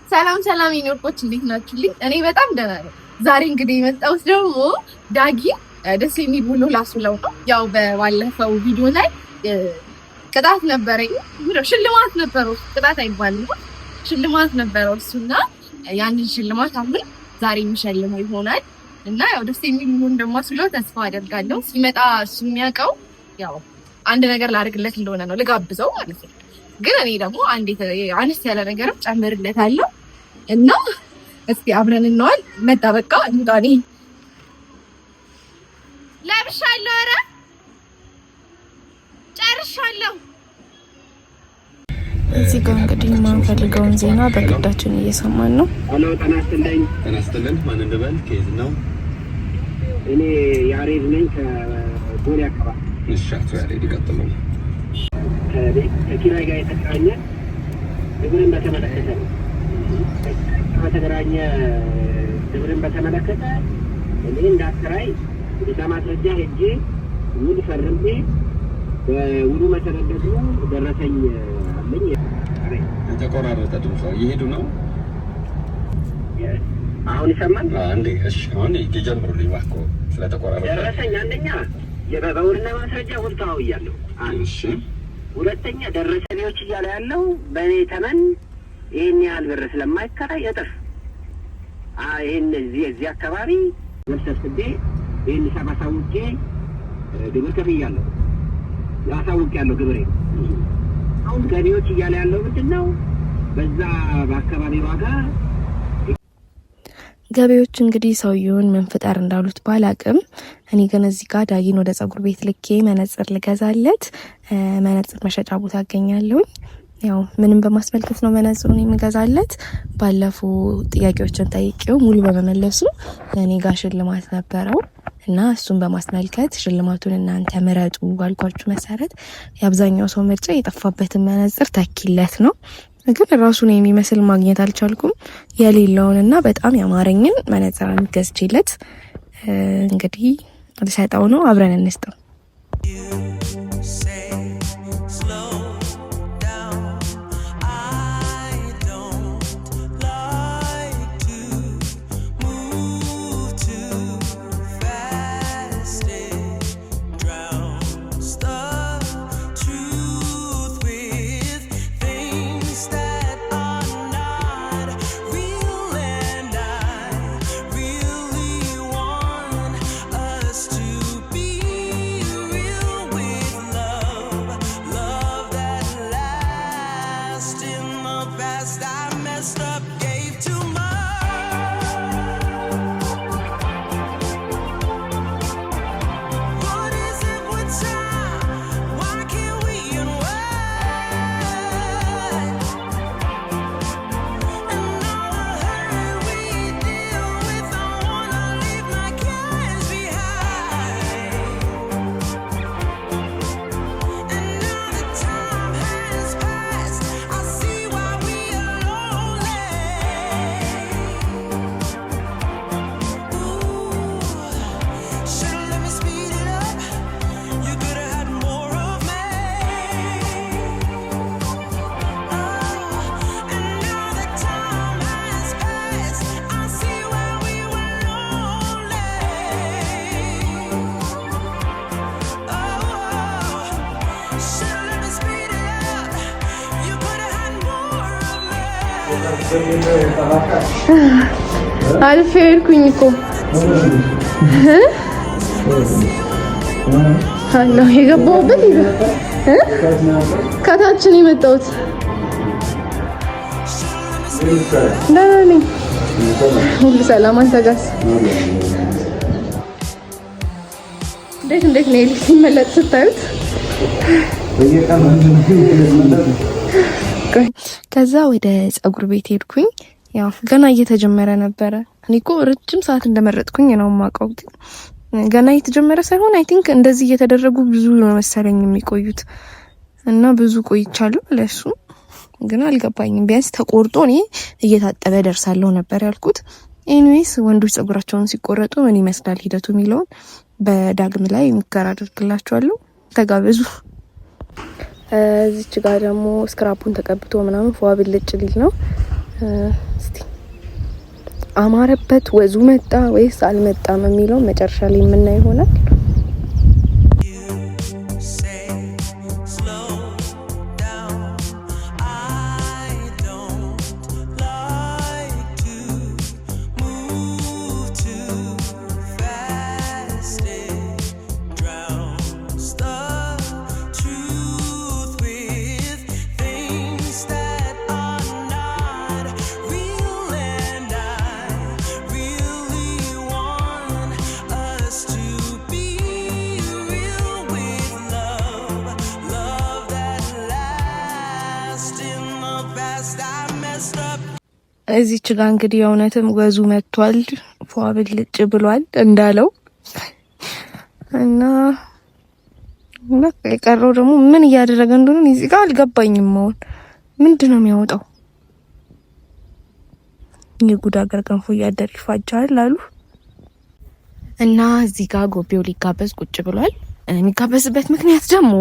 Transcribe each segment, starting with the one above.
ሰላም ይኖርቆች እንዴት ናችሁልኝ? እኔ በጣም ደህና ነኝ። ዛሬ እንግዲህ የመጣሁት ደግሞ ዳጊ ደስ የሚል ውሎ ላስብለው ነው። ያው በባለፈው ቪዲዮ ላይ ቅጣት ነበረኝ፣ ሽልማት ነበረው። ቅጣት አይባልም ሽልማት ነበረው እሱና ያንን ሽልማት አሁን ዛሬ የሚሸልመው ይሆናል እና ያው ደስ የሚል ውሎ እንደማስብለው ተስፋ አደርጋለሁ። ሲመጣ እሱ የሚያውቀው ያው አንድ ነገር ላደርግለት እንደሆነ ነው፣ ልጋብዘው ማለት ነው። ግን እኔ ደግሞ አነስ ያለ ነገርም ጨምርለታለሁ እና እስቲ አብረን እንዋል። መጣ በቃ እንጋኒ ለብሻለሁ። ኧረ ጨርሻለሁ። እዚህ ጋር እንግዲህ የማንፈልገውን ዜና በግዳችን እየሰማን ነው። ሄሎ ጤና ይስጥልኝ። ማን እንደበል? ከየት ነው? እኔ ያሬድ ነኝ ከቦሌ አካባቢ። እሺ አቶ ያሬድ ይቀጥሉ። ከኪራይ ጋር የተገናኘ ግብርን በተመለከተ ነው። ከተገናኘ ግብርን በተመለከተ እኔ እንዳከራይ ለማስረጃ ሄጄ ውል ፈርሜ በውሉ መሰረት ደግሞ ደረሰኝ አለኝ። ተቆራረጠ ድምጿ እየሄዱ ነው። አሁን ይሰማል እንዴ? እሺ አሁን ይጀምሩልኝ እባክዎ። ስለተቆራረጠ ደረሰኝ አንደኛ በውልና ማስረጃ ውል ተዋውያለሁ። እሺ ሁለተኛ ደረሰኞች እያለ ያለው በእኔ ተመን ይህን ያህል ብር ስለማይከራይ እጥፍ ይህን እዚህ አካባቢ ወሰስቤ ይህን ሂሳብ አሳውቄ ግብር ከፍያለሁ። አሳውቄያለሁ ግብሬ። አሁን ገቢዎች እያለ ያለው ምንድን ነው? በዛ በአካባቢ ዋጋ ገቢዎች እንግዲህ ሰውየውን ምን ፍጠር እንዳሉት ባላቅም፣ እኔ ግን እዚህ ጋር ዳጊን ወደ ጸጉር ቤት ልኬ መነጽር ልገዛለት መነጽር መሸጫ ቦታ አገኛለሁኝ። ያው ምንም በማስመልከት ነው መነጽሩን የምገዛለት። ባለፉ ጥያቄዎችን ጠይቄው ሙሉ በመመለሱ እኔ ጋር ሽልማት ነበረው እና እሱን በማስመልከት ሽልማቱን እናንተ ምረጡ ባልኳችሁ መሰረት የአብዛኛው ሰው ምርጫ የጠፋበትን መነጽር ተኪለት ነው። ግን ራሱን የሚመስል ማግኘት አልቻልኩም። የሌለውንና በጣም ያማረኝን መነጽር ገዝቼለት እንግዲህ ልሰጠው ነው። አብረን እንስጠው። አልፌ ሄድኩኝ እኮ አላህ የገባሁበት ከታችን የመጣሁት ደህና ነኝ። ሁሉ ሰላም። አንተ ጋርስ እንዴት ነው? ሲመለጥ ስታዩት ከዛ ወደ ጸጉር ቤት ሄድኩኝ። ያው ገና እየተጀመረ ነበረ። እኔ እኮ ረጅም ሰዓት እንደመረጥኩኝ ነው የማውቀው። ገና እየተጀመረ ሳይሆን አይ ቲንክ እንደዚህ እየተደረጉ ብዙ ነው መሰለኝ የሚቆዩት እና ብዙ ቆይቻለሁ። ለሱ ግን አልገባኝም። ቢያንስ ተቆርጦ እኔ እየታጠበ ደርሳለሁ ነበር ያልኩት። ኤኒዌይስ ወንዶች ጸጉራቸውን ሲቆረጡ ምን ይመስላል ሂደቱ የሚለውን በዳግም ላይ ሙከራ አድርግላችኋለሁ። ተጋበዙ። እዚች ጋር ደግሞ ስክራፑን ተቀብቶ ምናምን ፏ ብልጭ ሊል ነው። እስቲ አማረበት ወዙ መጣ ወይስ አልመጣም የሚለው መጨረሻ ላይ የምናየው ይሆናል። እዚች ጋር እንግዲህ የእውነትም ወዙ መጥቷል፣ ፏ ብልጭ ብሏል እንዳለው እና የቀረው ደግሞ ምን እያደረገ እንደሆነ እዚህ ጋር አልገባኝም። አሁን ምንድነው የሚያወጣው? የጉድ አገር ገንፎ እያደር ይፋጃል አሉ እና እዚህ ጋር ጎቤው ሊጋበዝ ቁጭ ብሏል። የሚጋበዝበት ምክንያት ደግሞ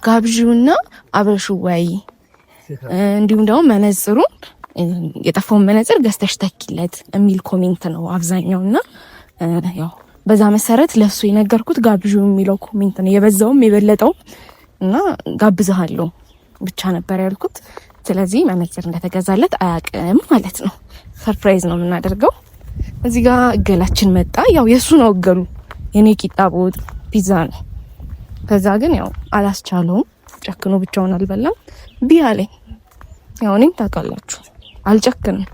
ጋብዥውና አብረሹ ወይ እንዲሁም ደግሞ መነጽሩን የጠፋውን መነጽር ገዝተሽ ተኪለት የሚል ኮሜንት ነው አብዛኛው እና ያው በዛ መሰረት ለሱ የነገርኩት ጋብዥው የሚለው ኮሜንት ነው የበዛውም የበለጠው እና ጋብዛለሁ ብቻ ነበር ያልኩት። ስለዚህ መነጽር እንደተገዛለት አያውቅም ማለት ነው። ሰርፕራይዝ ነው የምናደርገው። እዚህ ጋር እገላችን መጣ። ያው የሱ ነው እገሉ፣ የኔ ቂጣ በወጥ ፒዛ ነው። ከዛ ግን ያው አላስቻለውም፣ ጨክኖ ብቻውን አልበላም ቢያለኝ። ያው እኔም ታውቃላችሁ አልጨክንም።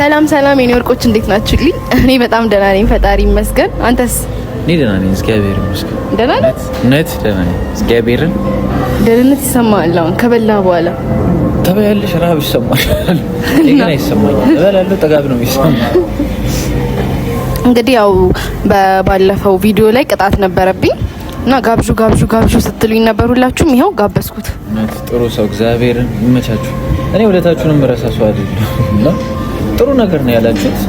ሰላም ሰላም የኔ ወርቆች እንዴት ናችሁልኝ? እኔ በጣም ደህና ነኝ፣ ፈጣሪ ይመስገን። አንተስ? እኔ ደህና ነኝ፣ እግዚአብሔር ይመስገን። ደህና ነህ? እውነት ደህና ነኝ፣ እግዚአብሔርን። ደህንነት ይሰማል። አሁን ከበላ በኋላ ተበያለሽ? ረሀብ ይሰማል? እኔ ግን አይሰማኝም። እበላለሁ፣ ጠጋብ ነው የሚሰማኝ። እንግዲህ ያው ባለፈው ቪዲዮ ላይ ቅጣት ነበረብኝ እና ጋብዡ ስትሉኝ ነበር። ሁላችሁም ይኸው ጋበዝኩት። እውነት ጥሩ ሰው፣ እግዚአብሔርን ይመቻችሁ። እኔ ሁለታችሁንም ረሳ ሰው አይደለም እና ጥሩ ነገር ነው ያላችሁት።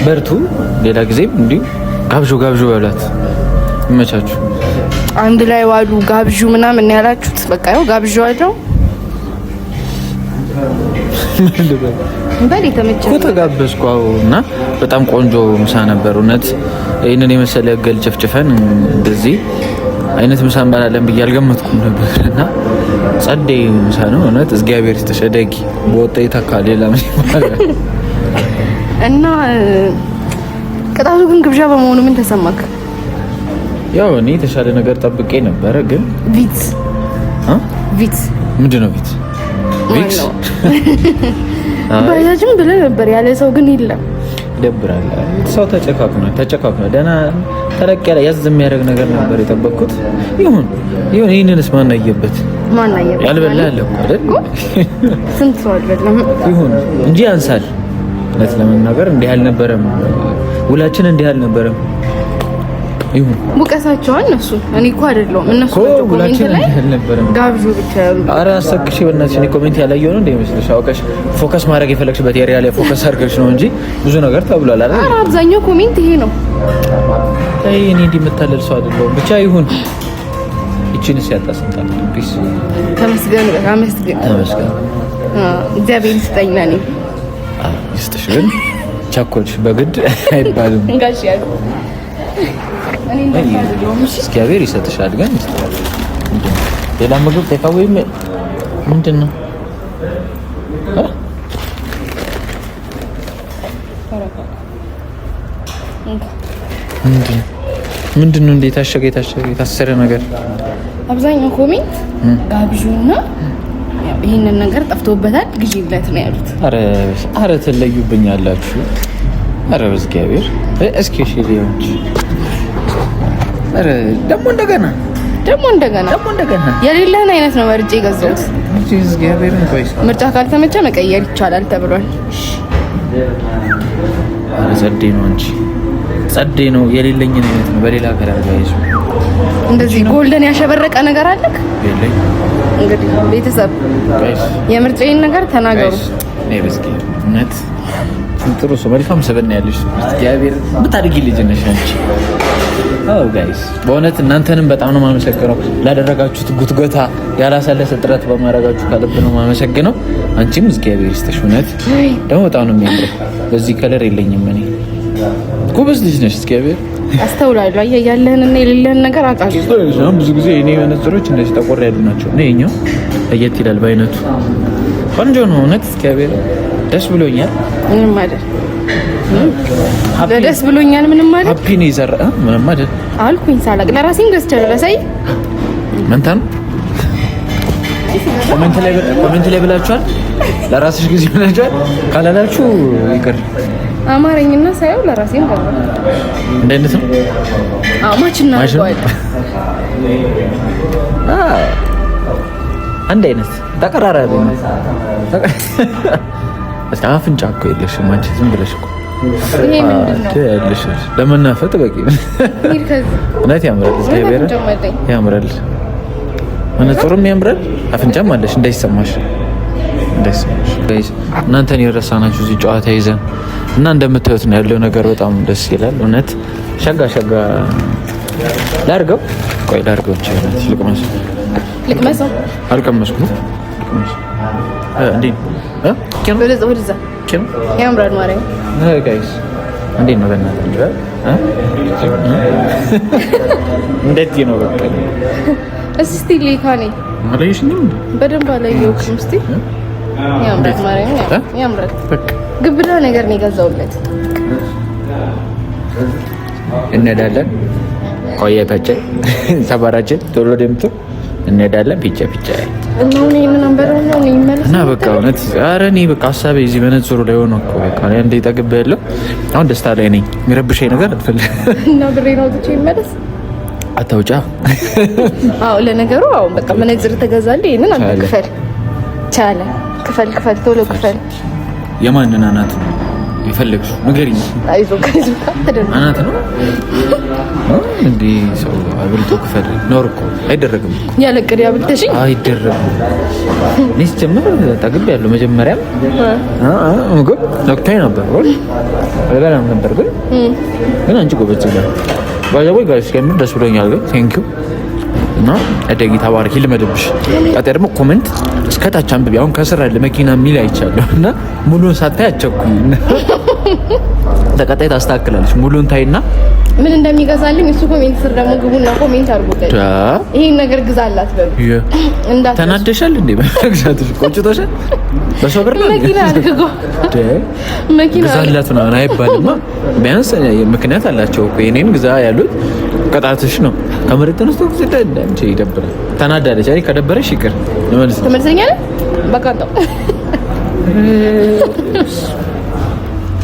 በርቱ። ሌላ ጊዜም እንዲሁ ጋብዡ በላት። ይመቻችሁ። አንድ ላይ ዋሉ ጋብዡ ምናምን ያላችሁት በቃ ያው ጋብዡ አለው። በል የተመቸኝ እኮ ተጋበዝኩ እና በጣም ቆንጆ ምሳ ነበር። እውነት ይህንን የመሰለ ገል ጨፍጭፈን እንደዚህ አይነት ምሳ እንበላለን ብዬ አልገመትኩም ነበር እና ጸዴ ምሳ ነው። እውነት እግዚአብሔር ይስጥሽ። በወጣ ይተካ ሌላ ምን ይባላል? እና ቅጣቱ ግን ግብዣ በመሆኑ ምን ተሰማክ? ያው እኔ የተሻለ ነገር ጠብቄ ነበረ፣ ግን ቪትስ ምንድን ነው ቪትስ? ቪክስ ባጃጅም ብለህ ነበር ያለ ሰው ግን የለም። ይደብራል። ሰው ተጨካክኗል። ደህና ተለቅ ያለ ያዝ የሚያደርግ ነገር ነበር የጠበቅኩት። ይሁን ይህንንስ ማን አየበት? ያልበላ አለ እኮ አይደል? ስንት ሰው አልበላም። ይሁን እንጂ ያንሳል። እውነት ለመናገር እንዲህ አልነበረም፣ ውላችን እንዲህ አልነበረም። ይሁን ሙቀሳቸው እነሱ እኔ እኮ አይደለም እነሱ ኮሜንት ላይ ጋብዡ ብቻ ያሉ። ኧረ አሰክሽ በእናትሽ። እኔ ኮሜንት ያላየው ነው እንደሚመስልሽ? አውቀሽ ፎከስ ማድረግ የፈለግሽበት ኤሪያ ላይ ፎከስ አድርገሽ ነው እንጂ ብዙ ነገር ተብሏል አይደል? ኧረ አብዛኛው ኮሜንት ይሄ ነው። አይ እኔ እንዲህ የምታለል ሰው አይደለሁም። ብቻ ይሁን። እቺንስ ያጣስንታል። ፒስ ተመስገን። እግዚአብሔር ይስጠኝ። ነኝ ይስጥሽ። ግን ቸኮልሽ በግድ አይባልም። እንጋሽ ያሉ እግዚአብሔር ይሰጥሻል። ግን ሌላ ምግብ ተካወይ ምንድን ነው? ምንድን ነው? እንዴት የታሰረ ነገር? አብዛኛው ኮሜንት ጋብዡና ይሄንን ነገር ጠፍቶበታል ግዢለት ነው ያሉት። አረ ትለዩብኛላችሁ። አረ በእግዚአብሔር እስኪ እሺ ሊሆንች ደግሞ እንደገና የሌለህን አይነት ነው መርጬ የገዛሁት። ምርጫ ካልተመቸ መቀየር ይቻላል ተብሏል። ጸዴ ነው እንጂ ጸዴ ነው። የሌለኝን አይነት ነው በሌላ ከለር ጋይስ። እንደዚህ ጎልደን ያሸበረቀ ነገር አለክ? የለኝ። እንግዲህ ቤተሰብ የምርጫዬን ነገር ተናገሩ። ነይ በስኪ እውነት ጥሩ ሰው መልካም ሰበና ያለሽ እግዚአብሔር ብታድጊ ልጅ ነሽ አንቺ። አዎ ጋይስ በእውነት እናንተንም በጣም ነው የማመሰግነው ላደረጋችሁት ጉትጎታ፣ ያላሰለሰ ጥረት በማድረጋችሁ ከልብ ነው የማመሰግነው። አንቺም እግዚአብሔር ይስጥሽ። እውነት ደግሞ በጣም ነው የሚያምረው። በዚህ ከለር የለኝም እኔ። ጎበዝ ልጅ ነሽ። እግዚአብሔር አስተውላለሁ። አየህ ያለህንና የሌለህን ነገር አውቃለሁ። ብዙ ጊዜ እኔ መነጽሮች እንደዚህ ጠቆር ያሉ ናቸው እና የኛው ለየት ይላል በአይነቱ። ቆንጆ ነው እውነት። እግዚአብሔር ደስ ብሎኛል። ምንም አይደል። ደስ ብሎኛል። ምንም አይደል። ሃፒ ነው ይዘራ ምንም አይደል አልኩኝ ሳላቅ ለራሴም ገዝቻለሁ። ለሳይ መንታ ነው። ኮሜንት ላይ ብላችኋል። ለራስሽ ጊዜ ብላችኋል። ካላላችሁ ይቅር። አማረኝና ሳይው ለራሴም ገዛ። እንደ አይነት ነው። ማችና አንድ አይነት ተቀራራቢ ነው። አፍንጫ እኮ የለሽም አንቺ ዝም ብለሽ እኮ ያለሽ ለመናፈጥ በቂ ነው። እውነት ያምራል። እግዚአብሔር ያምራል። መነጽሩም ያምራል። አፍንጫም አለሽ እንዳይሰማሽ። እናንተን የረሳናችሁ እዚህ ጨዋታ ይዘን እና እንደምታዩት ነው ያለው ነገር በጣም ደስ ይላል። እውነት ሸጋ ላርገው ልቅመሰው አልቀመስኩም። ያምራል ማርያም። ጋይስ እንዴት ነው በእናትህ? እንደዚህ ነው በቃ። እስቲ ሊካኔ በደንብ አላየሁትም። እስቲ ያምራል ማርያም ያምራል። ግብዳ ነገር ነው የገዛሁለት። እንሄዳለን። ቆየታችን ሰፈራችን ቶሎ ደምቶ እንሄዳለን ፒቻ እና እኔ ምን አንበረው ነው የሚመለስ እና በቃ እውነት ኧረ እኔ በቃ ሀሳቤ እዚህ በነጽሩ ላይ ሆኖ እኮ በቃ እኔ አንዴ ጠግቤ ያለው አሁን ደስታ ላይ ነኝ። የሚረብሸኝ ነገር አልፈልግም እና ብሬ ነው ትቼ ይመለስ አታውጫ። አዎ ለነገሩ አዎ በቃ መነጽር ተገዛልኝ። ይሄንን አንተ ክፈል ቻለ ክፈል ቶሎ ክፈል። የማንን አናት የፈለግሽው ንገሪኝ። አይዞህ አናት ነው እንዴ? ሰው አብልቶ ክፈል ኖር እኮ አይደረግም እኮ ያለ ቅድ ያብልተሽኝ አይደረግም። እኔስ ጀመረ ታግብ ያለው መጀመሪያም ምግብ ነክቶኝ ነበር አልበላም ነበር ግን አንቺ ጎበዝ ነሽ። ባይዘው ጋይስ ከምን ደስ ብሎኛል። ግን ቴንክ ዩ እና እደጊ ተባረክ ይልመድብሽ። ቀጣይ ደግሞ ኮሜንት እስከታች አንብቢ። አሁን ከስር አለ መኪና የሚል አይቻለሁ እና ሙሉን ሳታይ አቸኩኝ። ተቀጣይ ታስተካክላለች። ሙሉን ታይና ምን እንደሚገዛልኝ እሱ ኮሜንት ስር ደግሞ ግቡና ኮሜንት አድርጉልኝ። ይሄን ነገር ግዛላት በሉ። ተናደሻል እንዴ? በግዛትሽ ቆጭቶሻል? በሰው ብር ነው መኪና አድርጎ መኪና ግዛላት ነው አይባልማ። ቢያንስ ምክንያት አላቸው እኮ የኔን ግዛ ያሉት ቅጣትሽ ነው። ከመሬት ተነስቶ ግዛ እንጂ ይደብራል። ተናዳለች። አይ ከደበረሽ ይቅር ትመልሰኛለህ። በቃ ተው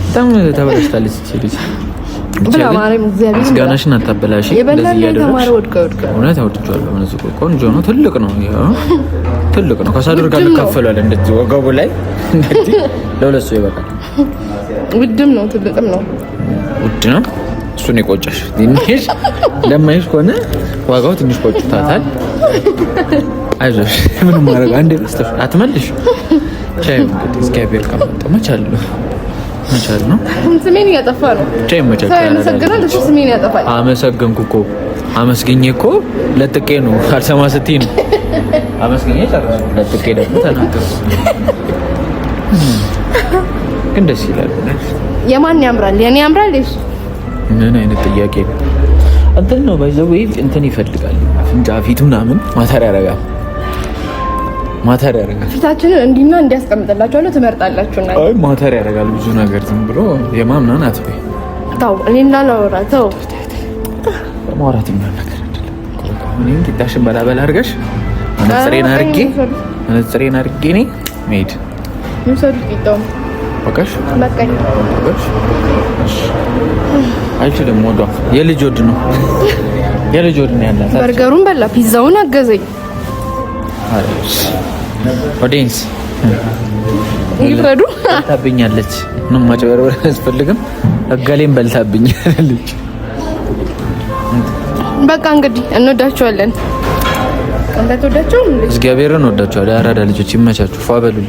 በጣም ተበላሽታለች ልጅ። ምስጋናሽን አታበላሽ። እውነት አውጥቼዋለሁ። ቆንጆ ነው። ትልቅ ነው። ትልቅ ነው። ከሳዶር ጋር እንካፈላለን። እንደዚህ ወገቡ ላይ እንደዚህ ለሁለት ሰው ይበቃል። ውድም ነው ትልቅም ነው። ውድ ነው። እሱን የቆጨሽ ትንሽ ለማይሽ ከሆነ ዋጋው ትንሽ ቆጭታታል። አይዞሽ ምንም ማድረግ አንዴ በስተሽ አትመልሽ። ቻይ እንግዲህ እግዚአብሔር ከመጣ መቻል ነው። ስሜን ያጠፋ ነው። ቻይ መቻል ያመሰግናል። እሱ ስሜን ያጠፋል። አመሰግንኩ እኮ አመስግኜ እኮ ለጥቄ ነው። አልሰማ ስትይ ነው አመስግኜ ጨርሶ ለጥቄ ደግሞ ተናገርኩ። ግን ደስ ይላል። የማን ያምራል? የኔ ያምራል። እሱ ምን አይነት ጥያቄ ነው? እንትን ነው ባይዘው እንትን ይፈልጋል። ፍንጫ ፊቱ ምናምን ማተር ያደርጋል። ፊታችንን እንዲና እንዲያስቀምጥላችኋለሁ ትመርጣላችሁና። አይ ማተር ያደርጋል ብዙ ነገር ዝም ብሎ የማምናን አትበይ። ተው እኔ እንዳላወራ ተው። ማውራት ምን ነገር አይደለም። እኔም ትታሽን በላበላ አድርገሽ መነጽሬን አድርጌ እኔ መሄድ ምን ሰሩ ይጣው በቃሽ። እሺ አይችልም። ወዷ የልጅ ወድ ነው ያላት። በርገሩን በላ ፒዛውን አገዘኝ። ኦዲየንስ ይፍረዱ። ታብኛለች። ምንም ማጭበርበር አያስፈልግም። እገሌም በልታብኛለች። በቃ እንግዲህ እንወዳቸዋለን። አንተ ተወዳቸው? እግዚአብሔርን እንወዳቸዋለን። አራዳ ልጆች ይመቻችሁ። ፏ በሉልኝ።